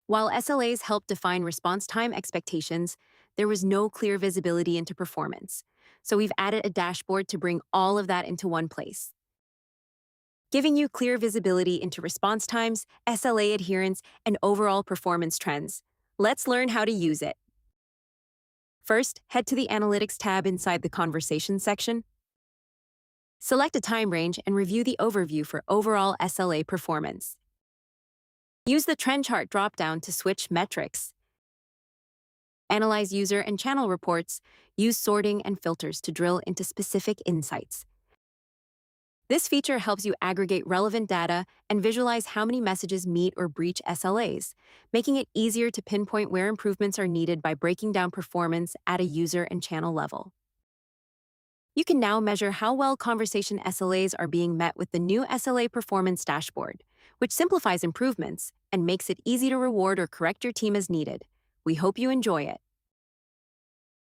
While SLAs help define response time expectations, there was no clear visibility into performance. So we've added a dashboard to bring all of that into one place, giving you clear visibility into response times, SLA adherence, and overall performance trends. Let's learn how to use it. First, head to the Analytics tab inside the Conversation section. Select a time range and review the overview for overall SLA performance. Use the Trend Chart dropdown to switch metrics. Analyze user and channel reports. Use sorting and filters to drill into specific insights. This feature helps you aggregate relevant data and visualize how many messages meet or breach SLAs, making it easier to pinpoint where improvements are needed by breaking down performance at a user and channel level. You can now measure how well conversation SLAs are being met with the new SLA Performance Dashboard, which simplifies improvements and makes it easy to reward or correct your team as needed. We hope you enjoy it.